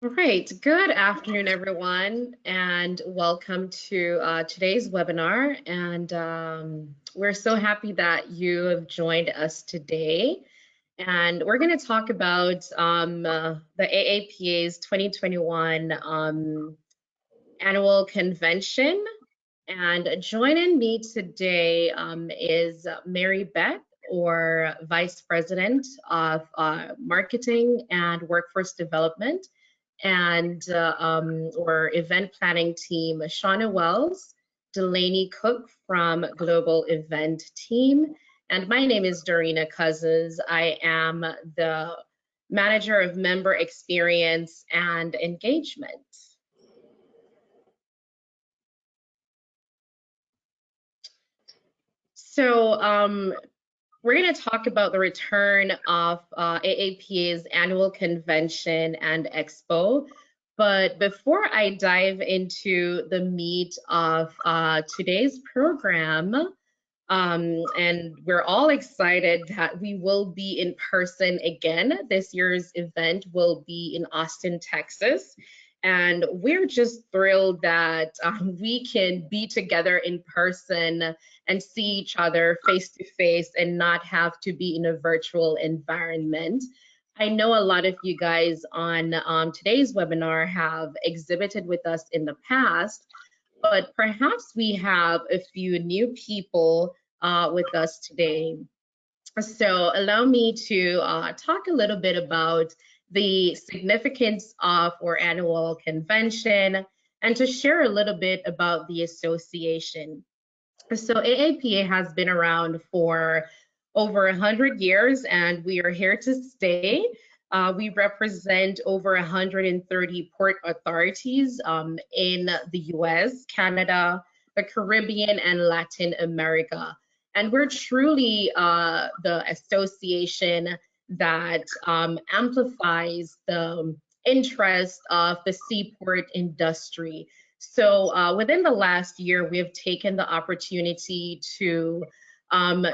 All right, good afternoon, everyone, and welcome to today's webinar. And we're so happy that you have joined us today. And we're going to talk about the AAPA's 2021 Annual Convention. And joining me today is Mary Beth, or Vice President of Marketing and Workforce Development, and or event planning team, Shauna Wells, Delaney Cook from Global Event Team, and my name is Dorina Cousins. I am the Manager of Member Experience and Engagement. So we're going to talk about the return of AAPA's annual convention and expo. But before I dive into the meat of today's program, and we're all excited that we will be in person again. This year's event will be in Austin, Texas. And we're just thrilled that we can be together in person and see each other face to face and not have to be in a virtual environment. I know a lot of you guys on today's webinar have exhibited with us in the past, but perhaps we have a few new people with us today. So allow me to talk a little bit about the significance of our annual convention and to share a little bit about the association. So AAPA has been around for over 100 years and we are here to stay. We represent over 130 port authorities in the US, Canada, the Caribbean, and Latin America. And we're truly the association that amplifies the interest of the seaport industry. So within the last year, we have taken the opportunity to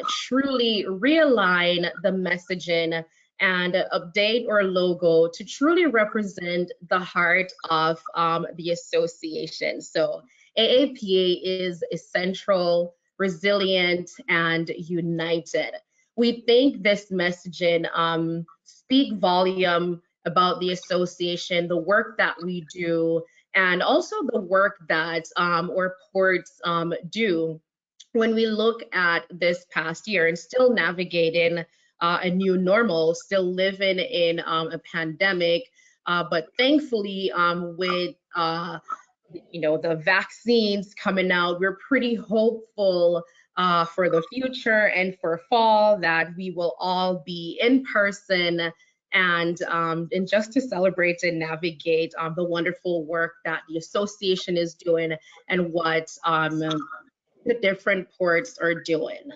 truly realign the messaging and update our logo to truly represent the heart of the association. So AAPA is essential, resilient, and united. We think this messaging speak volume about the association, the work that we do, and also the work that our ports do. When we look at this past year and still navigating a new normal, still living in a pandemic, but thankfully with the vaccines coming out, we're pretty hopeful for the future and for fall that we will all be in person and just to celebrate and navigate the wonderful work that the association is doing and what the different ports are doing.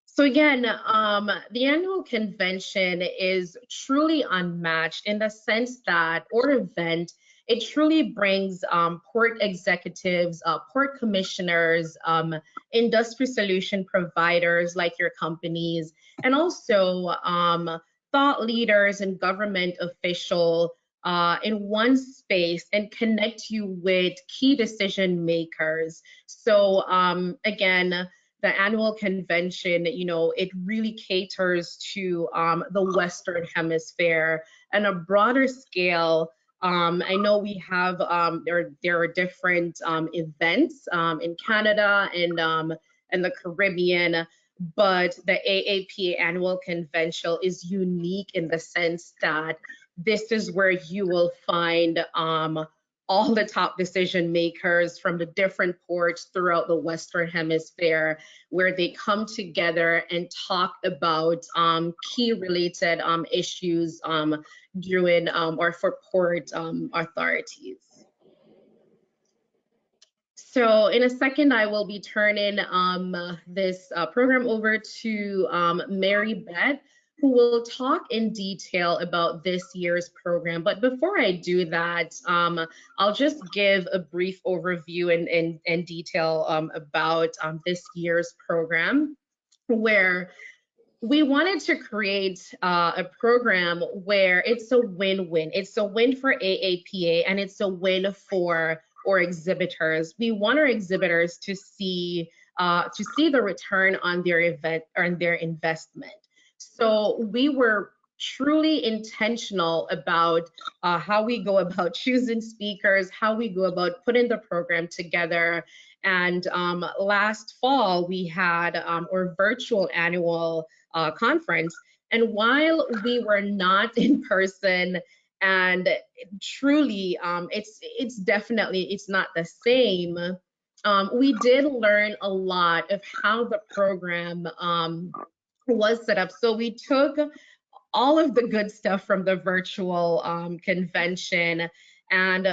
So again, the annual convention is truly unmatched in the sense that our event, it truly brings port executives, port commissioners, industry solution providers like your companies, and also thought leaders and government officials in one space and connect you with key decision makers. So again, the annual convention, it really caters to the Western Hemisphere and a broader scale. I know we have, there are different events in Canada and the Caribbean, but the AAPA Annual Convention is unique in the sense that this is where you will find all the top decision makers from the different ports throughout the Western Hemisphere, where they come together and talk about key related issues during or for port authorities. So in a second, I will be turning this program over to Mary Beth, who will talk in detail about this year's program. But before I do that, I'll just give a brief overview and detail about this year's program, where we wanted to create a program where it's a win-win. It's a win for AAPA and it's a win for our exhibitors. We want our exhibitors to see the return on their event or on their investment. So we were truly intentional about how we go about choosing speakers, how we go about putting the program together. And last fall, we had our virtual annual conference. And while we were not in person, and truly, it's definitely, it's not the same. We did learn a lot of how the program was set up. So we took all of the good stuff from the virtual convention and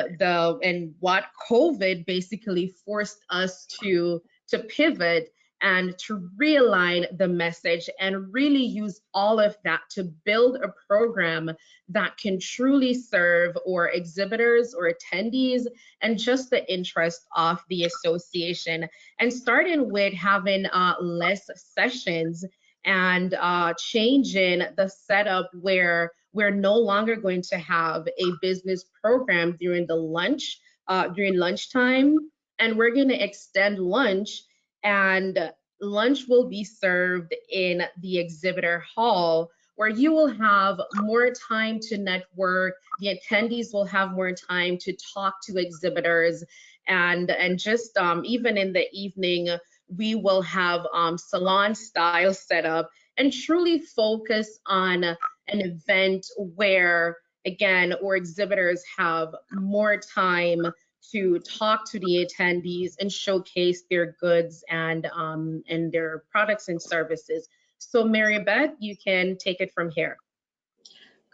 what COVID basically forced us to pivot and to realign the message and really use all of that to build a program that can truly serve our exhibitors or attendees and just the interest of the association. And starting with having less sessions and changing the setup where we're no longer going to have a business program during lunchtime, and we're going to extend lunch, and lunch will be served in the exhibitor hall, where you will have more time to network. The attendees will have more time to talk to exhibitors, and just even in the evening, we will have salon style setup and truly focus on an event where, again, our exhibitors have more time to talk to the attendees and showcase their goods and their products and services. So Mary Beth, you can take it from here.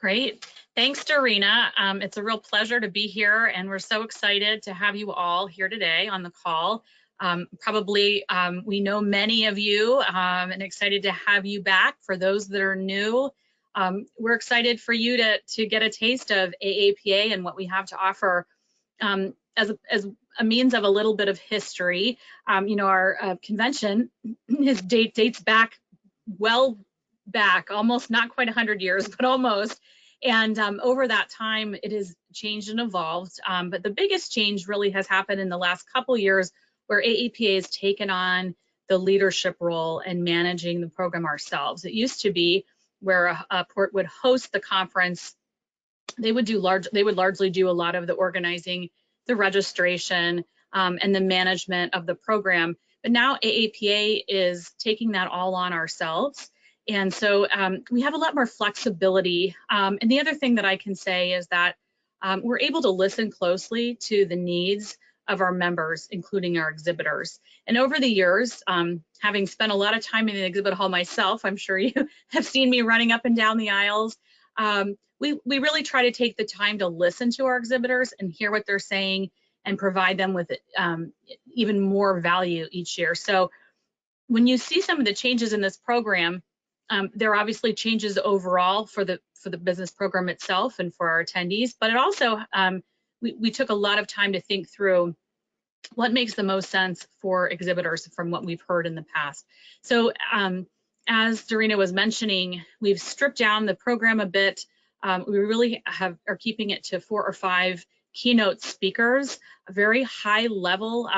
Great. Thanks, Dorina. It's a real pleasure to be here, and we're so excited to have you all here today on the call. We know many of you and excited to have you back. For those that are new, we're excited for you to get a taste of AAPA and what we have to offer. As a means of a little bit of history, our convention dates back well back, almost not quite 100 years, but almost. And over that time, it has changed and evolved. But the biggest change really has happened in the last couple years, where AAPA has taken on the leadership role in managing the program ourselves. It used to be where a port would host the conference. They would largely do a lot of the organizing, the registration, and the management of the program. But now AAPA is taking that all on ourselves. And so we have a lot more flexibility. And the other thing that I can say is that we're able to listen closely to the needs of our members, including our exhibitors. And over the years, having spent a lot of time in the exhibit hall myself, I'm sure you have seen me running up and down the aisles. We really try to take the time to listen to our exhibitors and hear what they're saying and provide them with even more value each year. So when you see some of the changes in this program, there are obviously changes overall for the business program itself and for our attendees, but it also, we took a lot of time to think through what makes the most sense for exhibitors from what we've heard in the past. So as Dorina was mentioning, we've stripped down the program a bit. We really are keeping it to 4 or 5 keynote speakers, a very high level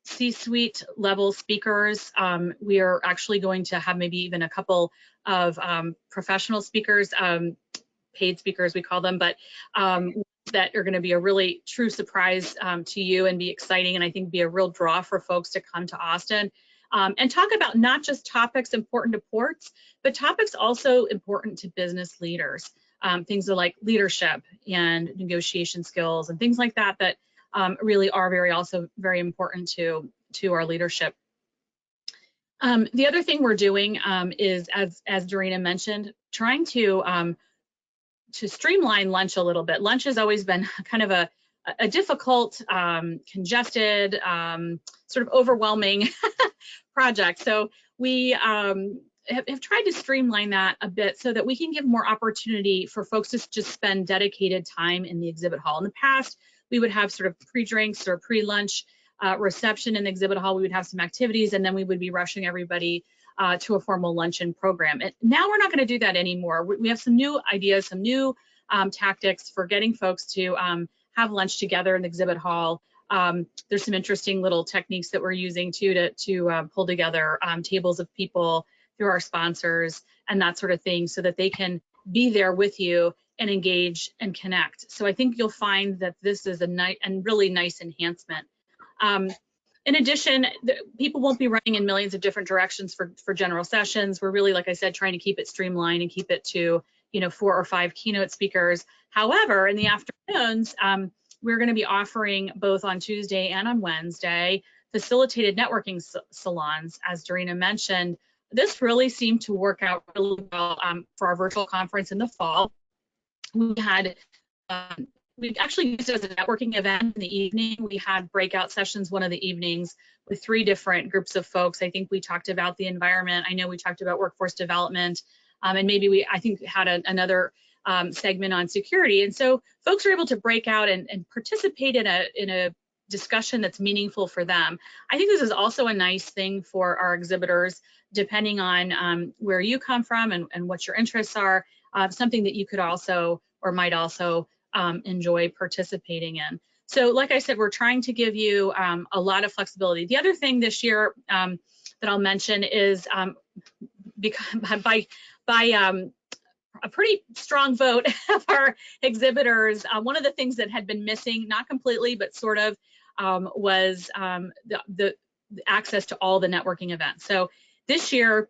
C-suite level speakers. We are actually going to have maybe even a couple of professional speakers, paid speakers we call them, but that are going to be a really true surprise to you and be exciting, and I think be a real draw for folks to come to Austin and talk about not just topics important to ports, but topics also important to business leaders. Things like leadership and negotiation skills and things like that that really are also very important to our leadership. The other thing we're doing is, as Dorina mentioned, trying to streamline lunch a little bit. Lunch has always been kind of a difficult, congested, sort of overwhelming project. So we have tried to streamline that a bit so that we can give more opportunity for folks to just spend dedicated time in the exhibit hall. In the past, we would have sort of pre-drinks or pre-lunch reception in the exhibit hall. We would have some activities, and then we would be rushing everybody to a formal luncheon program. And now we're not going to do that anymore. We have some new ideas, some new tactics for getting folks to have lunch together in the exhibit hall. There's some interesting little techniques that we're using too to pull together tables of people through our sponsors and that sort of thing, so that they can be there with you and engage and connect. So I think you'll find that this is a nice and really nice enhancement. In addition, people won't be running in millions of different directions for general sessions. We're really, like I said, trying to keep it streamlined and keep it to 4 or 5 keynote speakers. However, in the afternoons, we're going to be offering both on Tuesday and on Wednesday facilitated networking salons, as Darina mentioned. This really seemed to work out really well for our virtual conference in the fall. We actually used it as a networking event in the evening. We had breakout sessions one of the evenings with 3 different groups of folks. I think we talked about the environment. I know we talked about workforce development, and maybe I think had another segment on security. And so folks are able to break out and participate in a discussion that's meaningful for them. I think this is also a nice thing for our exhibitors, depending on where you come from and what your interests are, something that you could also or might also enjoy participating in. So like I said, we're trying to give you a lot of flexibility. The other thing this year that I'll mention is by a pretty strong vote of our exhibitors, one of the things that had been missing, not completely, but sort of, was the access to all the networking events. So this year,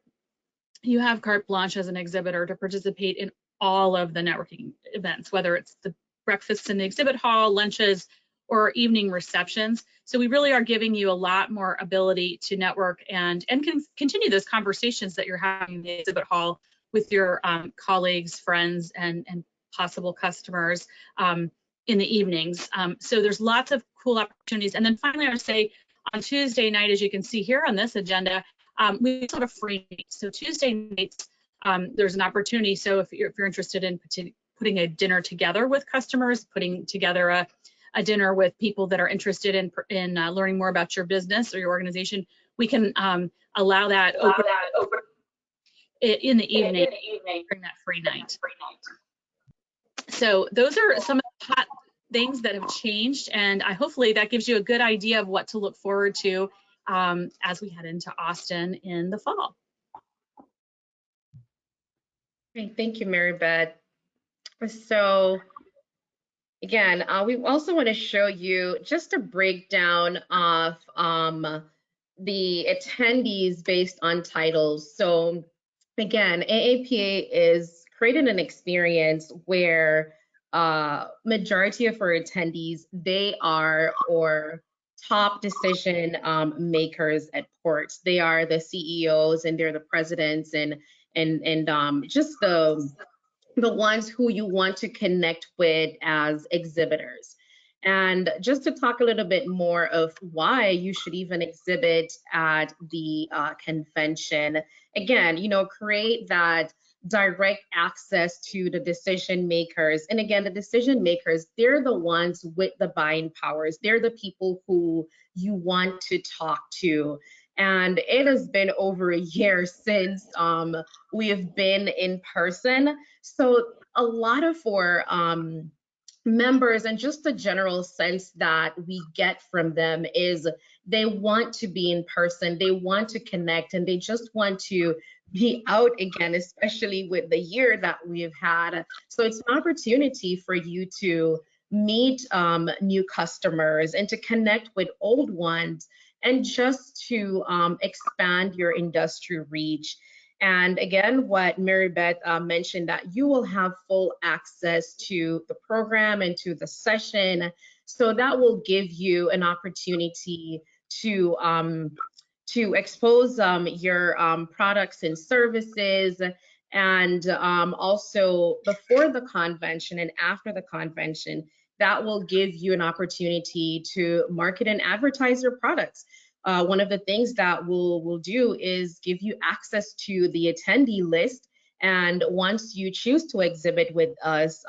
you have carte blanche as an exhibitor to participate in all of the networking events, whether it's the breakfasts in the exhibit hall, lunches, or evening receptions. So we really are giving you a lot more ability to network and can continue those conversations that you're having in the exhibit hall with your colleagues, friends, and possible customers in the evenings. So there's lots of cool opportunities. And then finally, I would say on Tuesday night, as you can see here on this agenda, we also have a free night. So Tuesday nights, there's an opportunity. So if you're interested in putting a dinner together with customers, putting together a dinner with people that are interested in learning more about your business or your organization, we can allow that open in the evening during that free night. So those are some of the hot things that have changed, and hopefully that gives you a good idea of what to look forward to as we head into Austin in the fall. Great, thank you, Mary Beth. So again, we also want to show you just a breakdown of the attendees based on titles. So again, AAPA is creating an experience where majority of our attendees, they are or top decision makers at ports. They are the CEOs and they're the presidents and just the ones who you want to connect with as exhibitors. And just to talk a little bit more of why you should even exhibit at the convention, again, create that direct access to the decision makers. And again, the decision makers, they're the ones with the buying powers. They're the people who you want to talk to. And it has been over a year since we have been in person. So a lot of our members and just the general sense that we get from them is they want to be in person, they want to connect, and they just want to be out again, especially with the year that we've had. So it's an opportunity for you to meet new customers and to connect with old ones and just to expand your industry reach. And again, what Mary Beth mentioned, that you will have full access to the program and to the session. So that will give you an opportunity to expose your products and services. And also before the convention and after the convention, that will give you an opportunity to market and advertise your products. One of the things that we'll do is give you access to the attendee list. And once you choose to exhibit with us,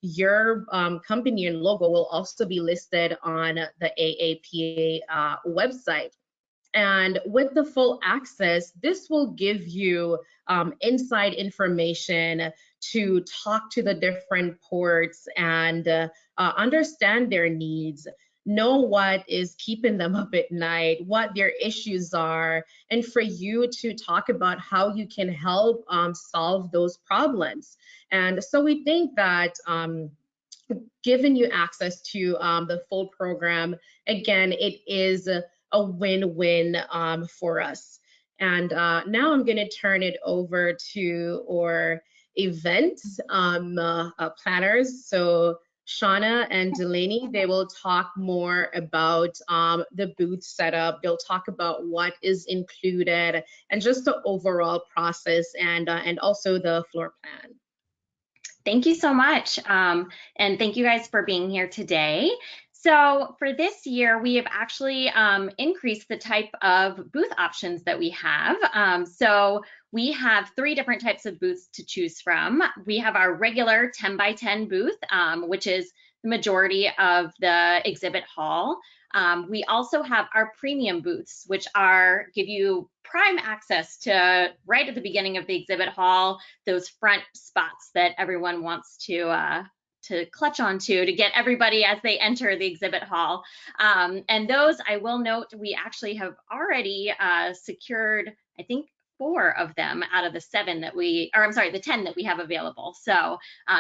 your company and logo will also be listed on the AAPA website. And with the full access, this will give you inside information to talk to the different ports and understand their needs, know what is keeping them up at night, what their issues are, and for you to talk about how you can help solve those problems. And so we think that giving you access to the full program, again, it is a win-win for us. And now I'm going to turn it over to our event planners. So Shauna and Delaney, they will talk more about the booth setup. They'll talk about what is included and just the overall process and also the floor plan. Thank you so much. And thank you guys for being here today. So for this year, we have actually increased the type of booth options that we have. So we have 3 different types of booths to choose from. We have our regular 10 by 10 booth, which is the majority of the exhibit hall. We also have our premium booths, which give you prime access to right at the beginning of the exhibit hall, those front spots that everyone wants to clutch onto to get everybody as they enter the exhibit hall. And those, I will note, we actually have already secured, I think, 4 of them out of the 7 that the 10 that we have available. So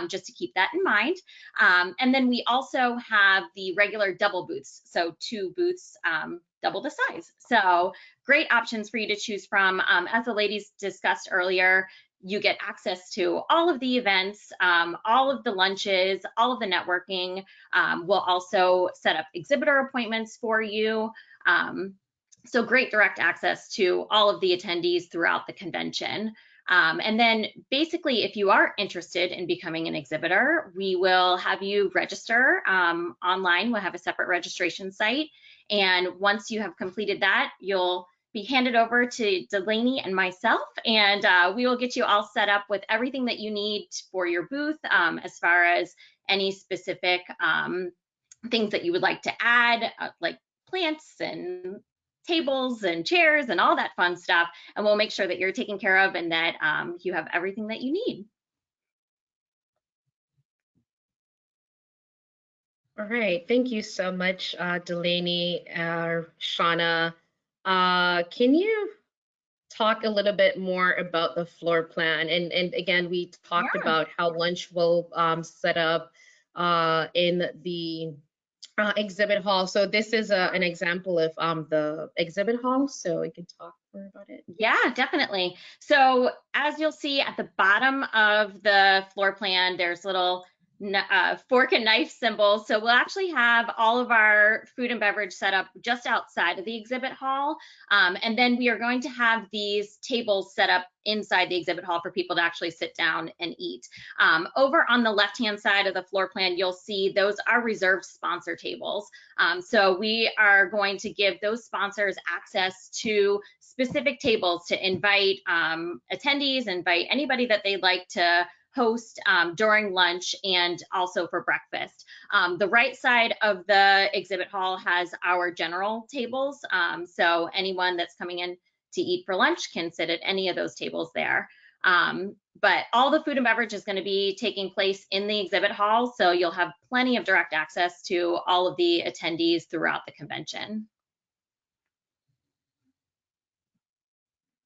just to keep that in mind. And then we also have the regular double booths. So 2 booths, double the size. So great options for you to choose from. As the ladies discussed earlier, you get access to all of the events, all of the lunches, all of the networking. We'll also set up exhibitor appointments for you. So great direct access to all of the attendees throughout the convention. And then basically, if you are interested in becoming an exhibitor, we will have you register online. We'll have a separate registration site. And once you have completed that, you'll be handed over to Delaney and myself, and we will get you all set up with everything that you need for your booth, as far as any specific things that you would like to add, like plants and tables and chairs and all that fun stuff. And we'll make sure that you're taken care of and that you have everything that you need. All right, thank you so much, Delaney, Shauna. Can you talk a little bit more about the floor plan? And again, we talked about how lunch will set up in the exhibit hall. So this is an example of the exhibit hall. So we can talk more about it. Yeah, definitely. So as you'll see at the bottom of the floor plan, there's little fork and knife symbols. So we'll actually have all of our food and beverage set up just outside of the exhibit hall. And then we are going to have these tables set up inside the exhibit hall for people to actually sit down and eat. Over on the left-hand side of the floor plan, you'll see those are reserved sponsor tables. So we are going to give those sponsors access to specific tables to invite attendees, invite anybody that they'd like to host during lunch and also for breakfast. The right side of the exhibit hall has our general tables. So anyone that's coming in to eat for lunch can sit at any of those tables there. But all the food and beverage is going to be taking place in the exhibit hall. So you'll have plenty of direct access to all of the attendees throughout the convention.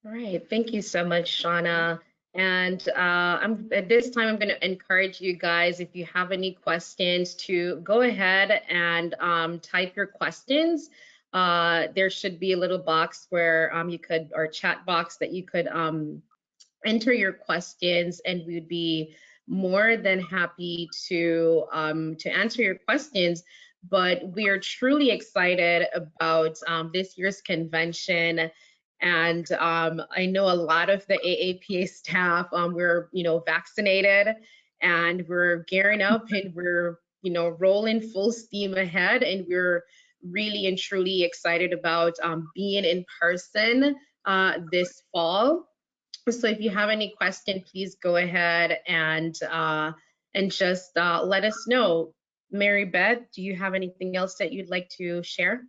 All right, thank you so much, Shauna. And at this time, I'm going to encourage you guys, if you have any questions, to go ahead and type your questions. There should be a little box where you could, or chat box that you could enter your questions, and we would be more than happy to answer your questions. But we are truly excited about this year's convention. And I know a lot of the AAPA staff, we're, vaccinated and we're gearing up and we're, rolling full steam ahead. And we're really and truly excited about being in person this fall. So if you have any question, please go ahead and just let us know. Mary Beth, do you have anything else that you'd like to share?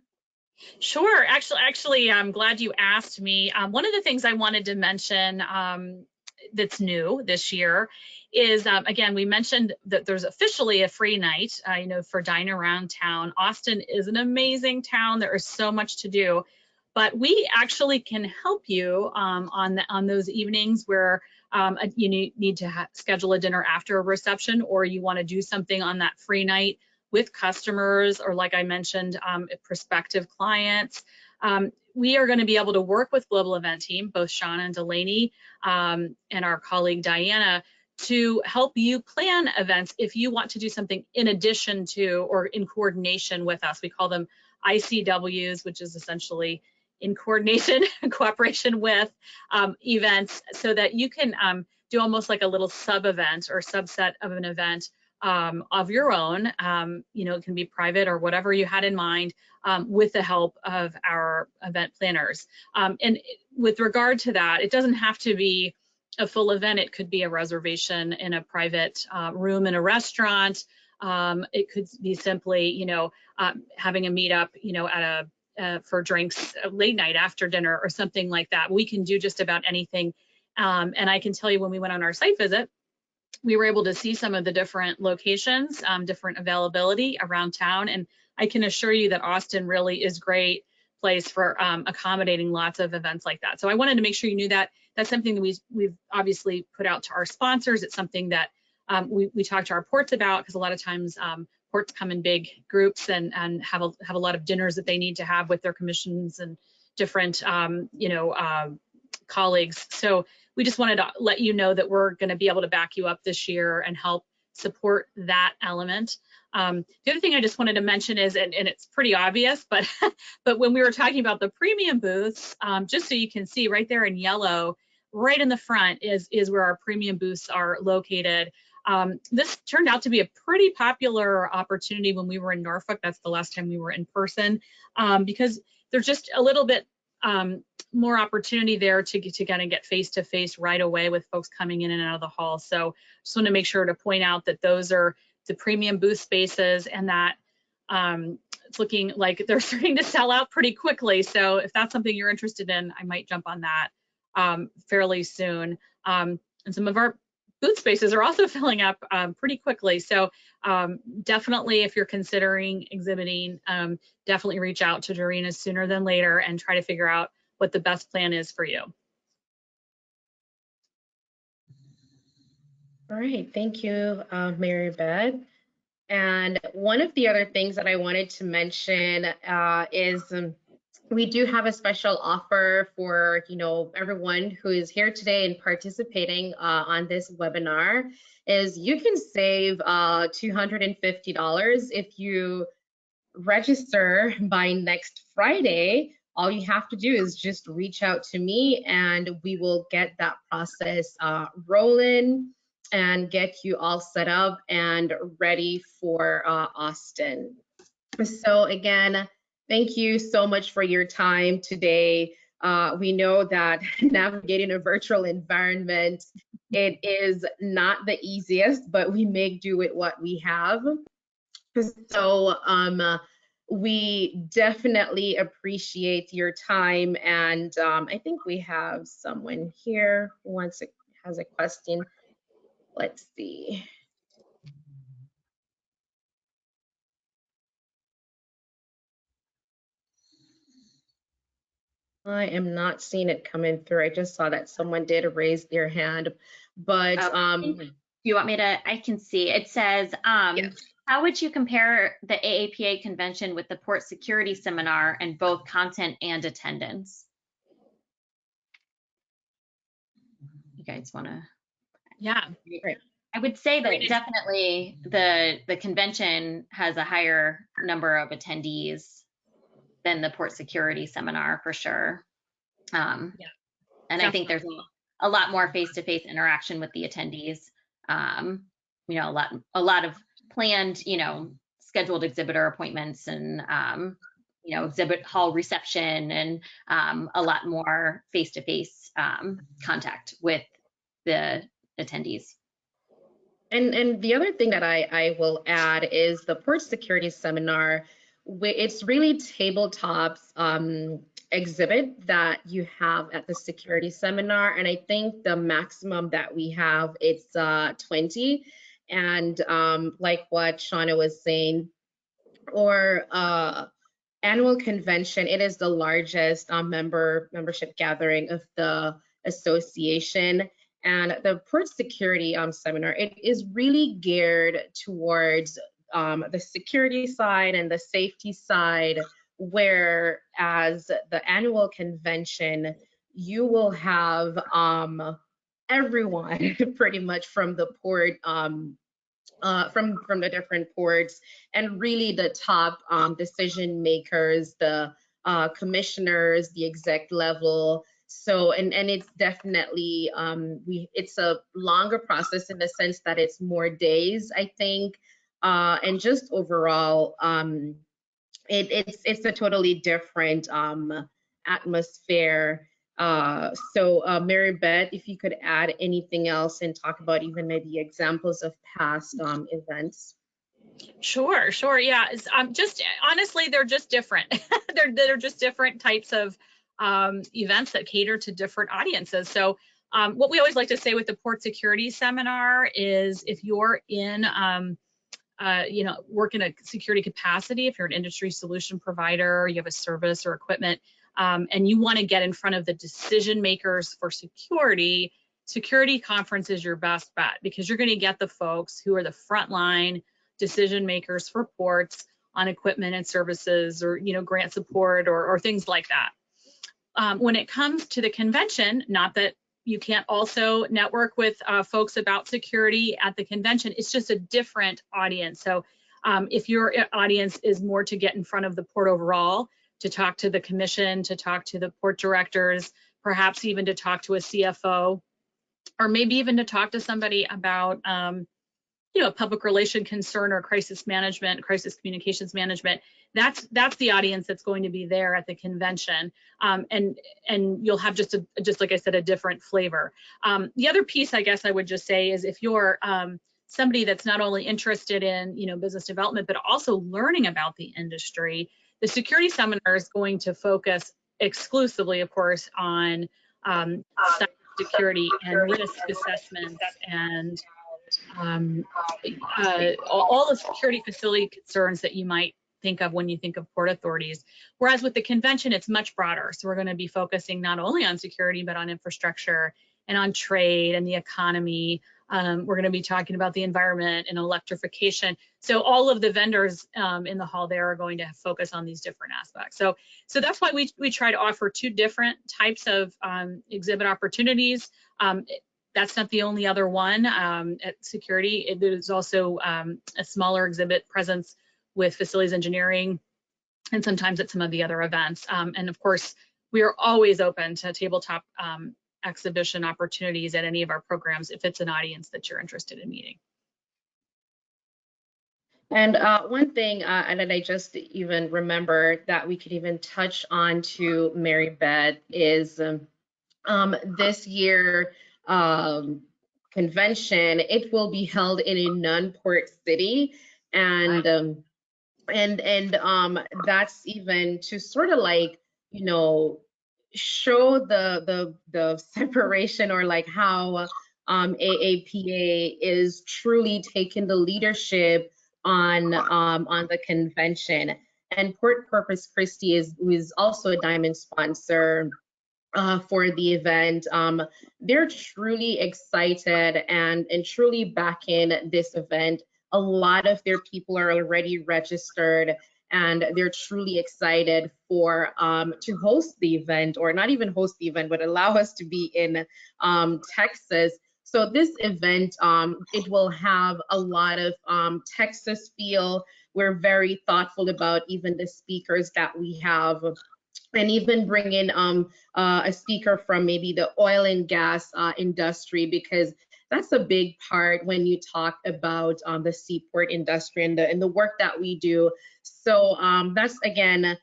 Sure. Actually, I'm glad you asked me. One of the things I wanted to mention that's new this year is, again, we mentioned that there's officially a free night, for Dine Around Town. Austin is an amazing town. There is so much to do, but we actually can help you on those evenings where you need to schedule a dinner after a reception, or you want to do something on that free night with customers, or like I mentioned, prospective clients. We are going to be able to work with Global Event Team, both Sean and Delaney, and our colleague Diana, to help you plan events if you want to do something in addition to or in coordination with us. We call them ICWs, which is essentially in coordination, cooperation with events, so that you can do almost like a little sub-event or subset of an event of your own. It can be private or whatever you had in mind, with the help of our event planners. And with regard to that, it doesn't have to be a full event. It could be a reservation in a private room in a restaurant. It could be simply, having a meetup, at for drinks late night after dinner or something like that. We can do just about anything. And I can tell you, when we went on our site visit, we were able to see some of the different locations, different availability around town. And I can assure you that Austin really is a great place for accommodating lots of events like that. So I wanted to make sure you knew that. That's something that we've obviously put out to our sponsors. It's something that we talk to our ports about, because a lot of times ports come in big groups and have a lot of dinners that they need to have with their commissions and different colleagues. So we just wanted to let you know that we're going to be able to back you up this year and help support that element. The other thing I just wanted to mention is, and it's pretty obvious, but but when we were talking about the premium booths, just so you can see right there in yellow, right in the front is where our premium booths are located. This turned out to be a pretty popular opportunity when we were in Norfolk. That's the last time we were in person, because there's just a little bit more opportunity there to get face-to-face right away with folks coming in and out of the hall. So just want to make sure to point out that those are the premium booth spaces, and that it's looking like they're starting to sell out pretty quickly. So if that's something you're interested in, I might jump on that fairly soon. And some of our booth spaces are also filling up pretty quickly. So definitely, if you're considering exhibiting, definitely reach out to Dorina sooner than later and try to figure out what the best plan is for you. All right, thank you, Mary Beth. And one of the other things that I wanted to mention is we do have a special offer for everyone who is here today and participating on this webinar. Is you can save $250 if you register by next Friday. All you have to do is just reach out to me, and we will get that process rolling and get you all set up and ready for Austin. So again, thank you so much for your time today. We know that navigating a virtual environment, it is not the easiest, but we make do with what we have. So we definitely appreciate your time, and I think we have someone here who has a question. Let's see. I am not seeing it coming through. I just saw that someone did raise their hand, but do you want me to? I can see. It says, yes. How would you compare the AAPA convention with the Port Security Seminar in both content and attendance? You guys want to? Yeah. Great. I would say that definitely the convention has a higher number of attendees than the Port Security Seminar, for sure. And definitely. I think there's a lot more face-to-face interaction with the attendees. A lot of planned, scheduled exhibitor appointments, and exhibit hall reception, and a lot more face-to-face contact with the attendees. And the other thing that I will add is the Port Security Seminar. it's really tabletops exhibit that you have at the security seminar, and I think the maximum that we have, it's 20. And like what Shauna was saying, or annual convention, it is the largest membership gathering of the association. And the port security seminar, it is really geared towards the security side and the safety side, whereas the annual convention, you will have everyone pretty much from the port, from the different ports, and really the top decision makers, the commissioners, the exec level. So, and it's definitely it's a longer process in the sense that it's more days, I think, and just overall, it's a totally different atmosphere. So Mary Beth, if you could add anything else and talk about even maybe examples of past events. Sure. Yeah. Just honestly, they're just different. they're just different types of events that cater to different audiences. So what we always like to say with the port security seminar is, if you're in work in a security capacity, if you're an industry solution provider, you have a service or equipment, and you want to get in front of the decision makers for security conference is your best bet, because you're going to get the folks who are the frontline decision makers for ports on equipment and services, or grant support, or things like that. When it comes to the convention, not that you can't also network with folks about security at the convention, it's just a different audience. So if your audience is more to get in front of the port overall, to talk to the commission, to talk to the port directors, perhaps even to talk to a CFO, or maybe even to talk to somebody about public relation concern or crisis communications management, that's the audience that's going to be there at the convention, and you'll have just like I said, a different flavor. The other piece, I guess I would just say, is if you're somebody that's not only interested in business development, but also learning about the industry, the security seminar is going to focus exclusively, of course, on cybersecurity and risk assessments and all the security facility concerns that you might think of when you think of port authorities. Whereas with the convention, it's much broader. So we're going to be focusing not only on security, but on infrastructure and on trade and the economy. We're going to be talking about the environment and electrification. So all of the vendors in the hall there are going to focus on these different aspects. So that's why we try to offer two different types of exhibit opportunities. That's not the only other one at security. There's also a smaller exhibit presence with facilities engineering, and sometimes at some of the other events. And of course, we are always open to tabletop exhibition opportunities at any of our programs if it's an audience that you're interested in meeting. And one thing, and then I just even remember that we could even touch on to Mary Beth, is this year convention, it will be held in a non-port city, and that's even to sort of like show the separation, or like how AAPA is truly taking the leadership on the convention. And Port Corpus Christi who is also a diamond sponsor for the event. They're truly excited and truly backing this event. A lot of their people are already registered, and they're truly excited for to host the event, or not even host the event, but allow us to be in Texas. So this event, it will have a lot of Texas feel. We're very thoughtful about even the speakers that we have, and even bring in a speaker from maybe the oil and gas industry, because that's a big part when you talk about the seaport industry and the work that we do. So that's, again,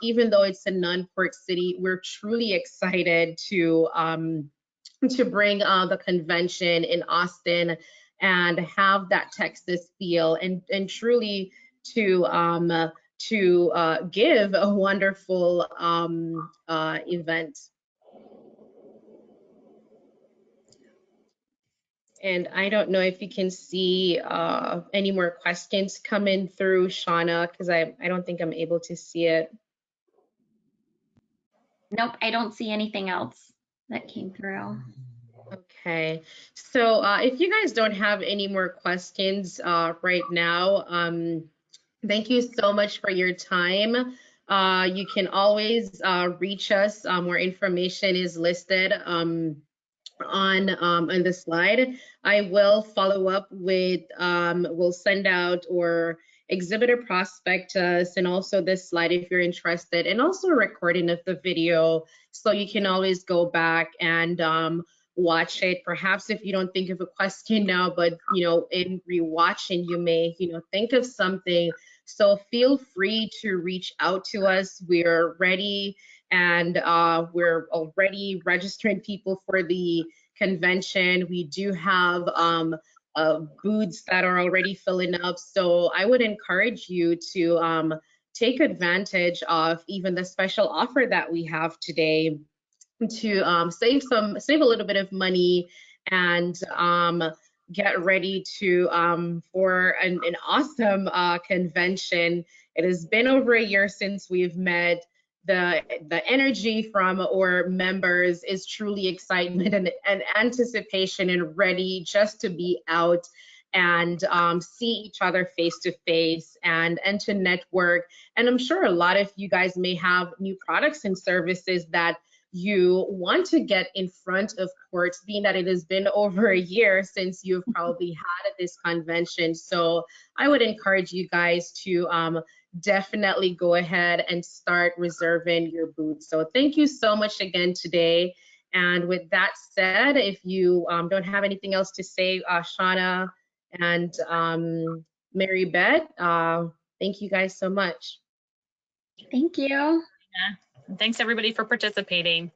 even though it's a non-port city, we're truly excited to bring the convention in Austin and have that Texas feel, and truly to to give a wonderful event. And I don't know if you can see any more questions coming through, Shauna, because I don't think I'm able to see it. Nope, I don't see anything else that came through. Okay, so if you guys don't have any more questions right now, thank you so much for your time. You can always reach us. More information is listed on the slide. I will follow up with, we'll send out or exhibitor prospectus and also this slide if you're interested, and also a recording of the video, so you can always go back and watch it. Perhaps if you don't think of a question now, but in rewatching you may think of something. So feel free to reach out to us. We're ready, and we're already registering people for the convention. We do have booths that are already filling up. So I would encourage you to take advantage of even the special offer that we have today to save a little bit of money and get ready to for an awesome convention. It has been over a year since we've met. The energy from our members is truly excitement and anticipation, and ready just to be out and see each other face to face and to network. And I'm sure a lot of you guys may have new products and services that you want to get in front of courts, being that it has been over a year since you've probably had at this convention. So I would encourage you guys to definitely go ahead and start reserving your booth. So thank you so much again today. And with that said, if you don't have anything else to say, Shauna and Mary Beth, thank you guys so much. Thank you. Yeah. And thanks everybody for participating.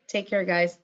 Take care, guys.